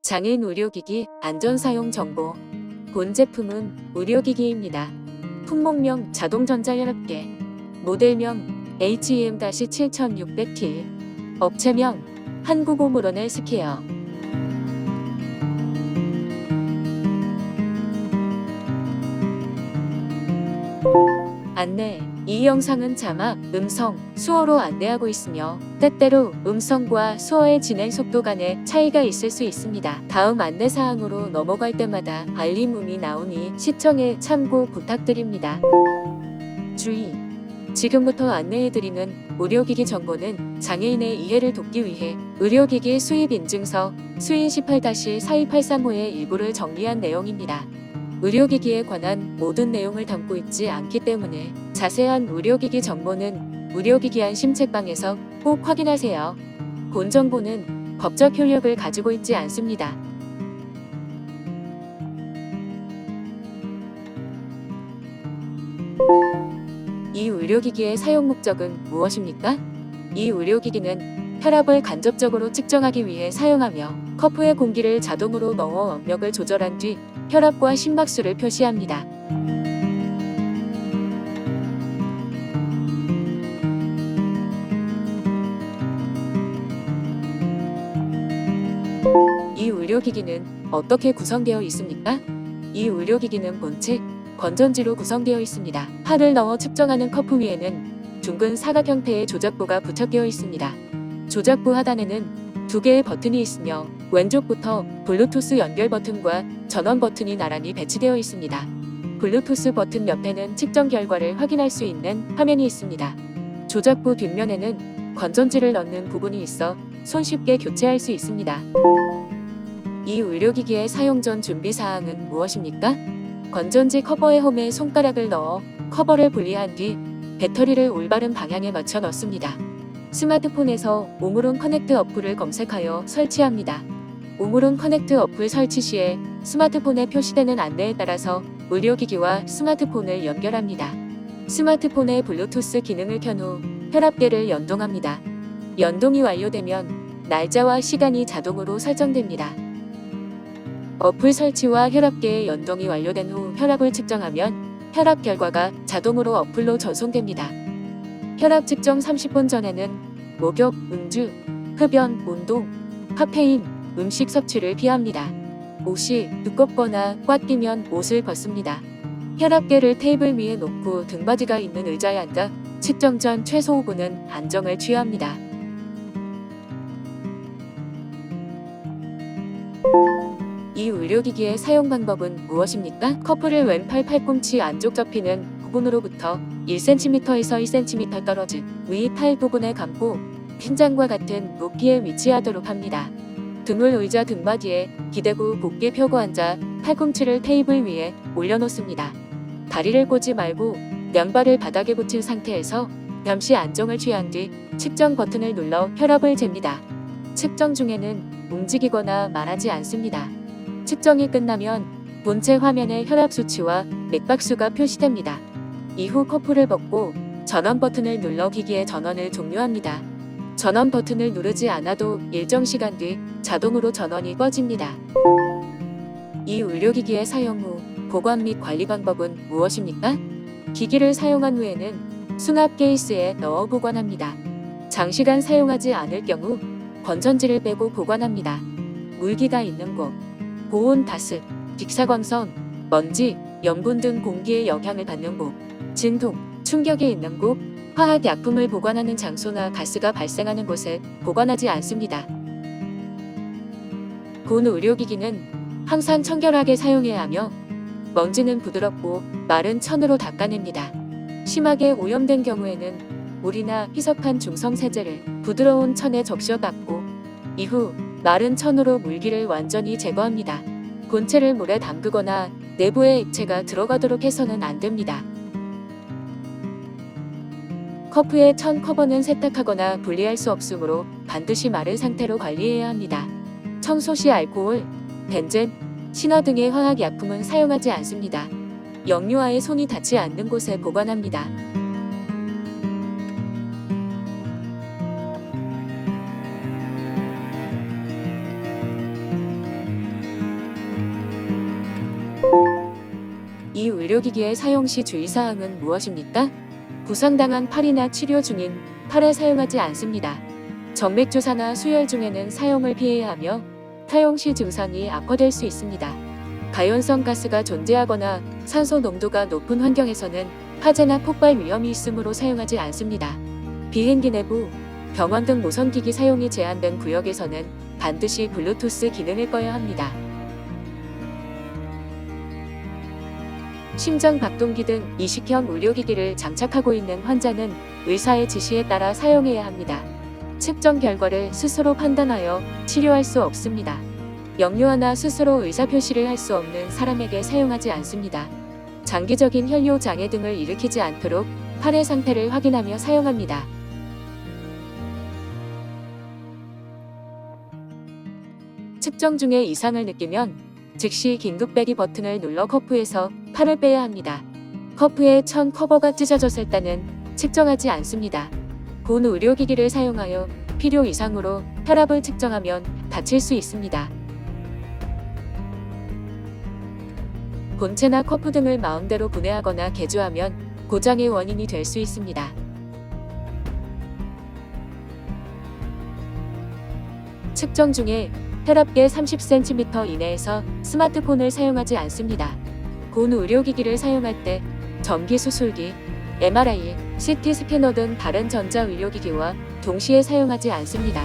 장애인 의료기기 안전사용 정보. 본 제품은 의료기기입니다. 품목명 자동전자혈압계, 모델명 HEM-7600T, 업체명 한국오므론 헬스케어. 안내. 이 영상은 자막, 음성, 수어로 안내하고 있으며 때때로 음성과 수어의 진행 속도 간에 차이가 있을 수 있습니다. 다음 안내사항으로 넘어갈 때마다 알림음이 나오니 시청에 참고 부탁드립니다. 주의! 지금부터 안내해드리는 의료기기 정보는 장애인의 이해를 돕기 위해 의료기기 수입 인증서 수인 18-42835의 일부를 정리한 내용입니다. 의료기기에 관한 모든 내용을 담고 있지 않기 때문에 자세한 의료기기 정보는 의료기기 안심 책방에서 꼭 확인하세요. 본 정보는 법적 효력을 가지고 있지 않습니다. 이 의료기기의 사용 목적은 무엇입니까? 이 의료기기는 혈압을 간접적으로 측정하기 위해 사용하며 컵에 공기를 자동으로 넣어 압력을 조절한 뒤 혈압과 심박수를 표시합니다. 이 의료기기는 어떻게 구성되어 있습니까? 이 의료기기는 본체, 건전지로 구성되어 있습니다. 팔을 넣어 측정하는 컵 위에는 둥근 사각 형태의 조작부가 부착되어 있습니다. 조작부 하단에는 두 개의 버튼이 있으며 왼쪽부터 블루투스 연결 버튼과 전원 버튼이 나란히 배치되어 있습니다. 블루투스 버튼 옆에는 측정 결과를 확인할 수 있는 화면이 있습니다. 조작부 뒷면에는 건전지를 넣는 부분이 있어 손쉽게 교체할 수 있습니다. 이 의료기기의 사용 전 준비사항은 무엇입니까? 건전지 커버의 홈에 손가락을 넣어 커버를 분리한 뒤 배터리를 올바른 방향에 맞춰 넣습니다. 스마트폰에서 오므론 커넥트 어플을 검색하여 설치합니다. 오므론 커넥트 어플 설치 시에 스마트폰에 표시되는 안내에 따라서 의료기기와 스마트폰을 연결합니다. 스마트폰의 블루투스 기능을 켠 후 혈압계를 연동합니다. 연동이 완료되면 날짜와 시간이 자동으로 설정됩니다. 어플 설치와 혈압계의 연동이 완료된 후 혈압을 측정하면 혈압 결과가 자동으로 어플로 전송됩니다. 혈압 측정 30분 전에는 목욕, 음주, 흡연, 운동, 카페인, 음식 섭취를 피합니다. 옷이 두껍거나 꽉 끼면 옷을 벗습니다. 혈압계를 테이블 위에 놓고 등받이가 있는 의자에 앉아 측정 전 최소 5분은 안정을 취합니다. 이 의료기기의 사용 방법은 무엇입니까? 커플을 왼팔 팔꿈치 안쪽 접히는 부분으로부터 1cm에서 2cm 떨어진 위 팔 부분에 감고 핀장과 같은 높이에 위치하도록 합니다. 등을 의자 등받이에 기대고 곧게 펴고 앉아 팔꿈치를 테이블 위에 올려놓습니다. 다리를 꼬지 말고 양발을 바닥에 붙인 상태에서 잠시 안정을 취한 뒤 측정 버튼을 눌러 혈압을 잽니다. 측정 중에는 움직이거나 말하지 않습니다. 측정이 끝나면 본체 화면에 혈압 수치와 맥박수가 표시됩니다. 이후 커플을 벗고 전원 버튼을 눌러 기기의 전원을 종료합니다. 전원 버튼을 누르지 않아도 일정 시간 뒤 자동으로 전원이 꺼집니다. 이 의료기기의 사용 후 보관 및 관리 방법은 무엇입니까? 기기를 사용한 후에는 수납 케이스에 넣어 보관합니다. 장시간 사용하지 않을 경우 건전지를 빼고 보관합니다. 물기가 있는 곳, 고온 다습, 직사광선, 먼지, 염분 등 공기의 영향을 받는 곳, 진동, 충격이 있는 곳, 화학약품을 보관하는 장소나 가스가 발생하는 곳에 보관하지 않습니다. 본 의료기기는 항상 청결하게 사용해야 하며 먼지는 부드럽고 마른 천으로 닦아냅니다. 심하게 오염된 경우에는 물이나 희석한 중성세제를 부드러운 천에 적셔 닦고 이후 마른 천으로 물기를 완전히 제거합니다. 본체를 물에 담그거나 내부에 액체가 들어가도록 해서는 안 됩니다. 커프의 천 커버는 세탁하거나 분리할 수 없으므로 반드시 마른 상태로 관리해야 합니다. 청소 시 알코올, 벤젠, 신화 등의 화학약품은 사용하지 않습니다. 역류하에 손이 닿지 않는 곳에 보관합니다. 의료기기의 사용 시 주의사항은 무엇입니까? 부상당한 팔이나 치료 중인 팔에 사용하지 않습니다. 정맥주사나 수혈 중에는 사용을 피해야 하며 사용 시 증상이 악화될 수 있습니다. 가연성 가스가 존재하거나 산소 농도가 높은 환경에서는 화재나 폭발 위험이 있으므로 사용하지 않습니다. 비행기 내부, 병원 등 무선기기 사용이 제한된 구역에서는 반드시 블루투스 기능을 꺼야 합니다. 심장 박동기 등 이식형 의료기기를 장착하고 있는 환자는 의사의 지시에 따라 사용해야 합니다. 측정 결과를 스스로 판단하여 치료할 수 없습니다. 역류하나 스스로 의사표시를 할 수 없는 사람에게 사용하지 않습니다. 장기적인 혈뇨 장애 등을 일으키지 않도록 팔의 상태를 확인하며 사용합니다. 측정 중에 이상을 느끼면 즉시 긴급 빼기 버튼을 눌러 커프에서 팔을 빼야 합니다. 커프에 천 커버가 찢어졌을 때는 측정하지 않습니다. 본 의료기기를 사용하여 필요 이상으로 혈압을 측정하면 다칠 수 있습니다. 본체나 커프 등을 마음대로 분해하거나 개조하면 고장의 원인이 될 수 있습니다. 측정 중에 혈압계 30cm 이내에서 스마트폰을 사용하지 않습니다. 본 의료기기를 사용할 때 전기 수술기, MRI, CT 스캐너 등 다른 전자의료기기와 동시에 사용하지 않습니다.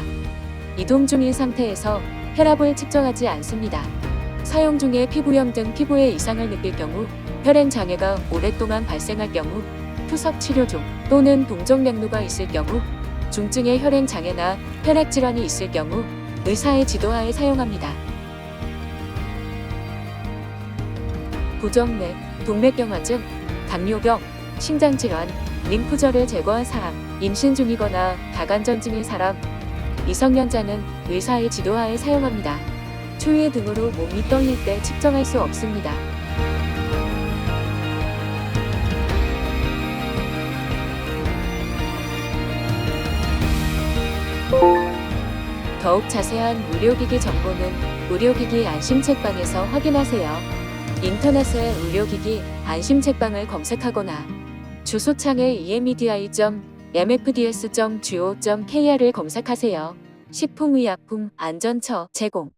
이동 중인 상태에서 혈압을 측정하지 않습니다. 사용 중에 피부염 등 피부에 이상을 느낄 경우, 혈행 장애가 오랫동안 발생할 경우, 투석 치료 중 또는 동종맥류가 있을 경우, 중증의 혈행 장애나 혈액 질환이 있을 경우 의사의 지도하에 사용합니다. 부정맥, 동맥경화증, 당뇨병, 심장질환, 림프절을 제거한 사람, 임신 중이거나 다관절 중인 사람, 미성년자는 의사의 지도하에 사용합니다. 추위 등으로 몸이 떨릴 때 측정할 수 없습니다. 더욱 자세한 의료기기 정보는 의료기기 안심책방에서 확인하세요. 인터넷에 의료기기 안심책방을 검색하거나 주소창에 emedi.mfds.go.kr을 검색하세요. 식품의약품 안전처 제공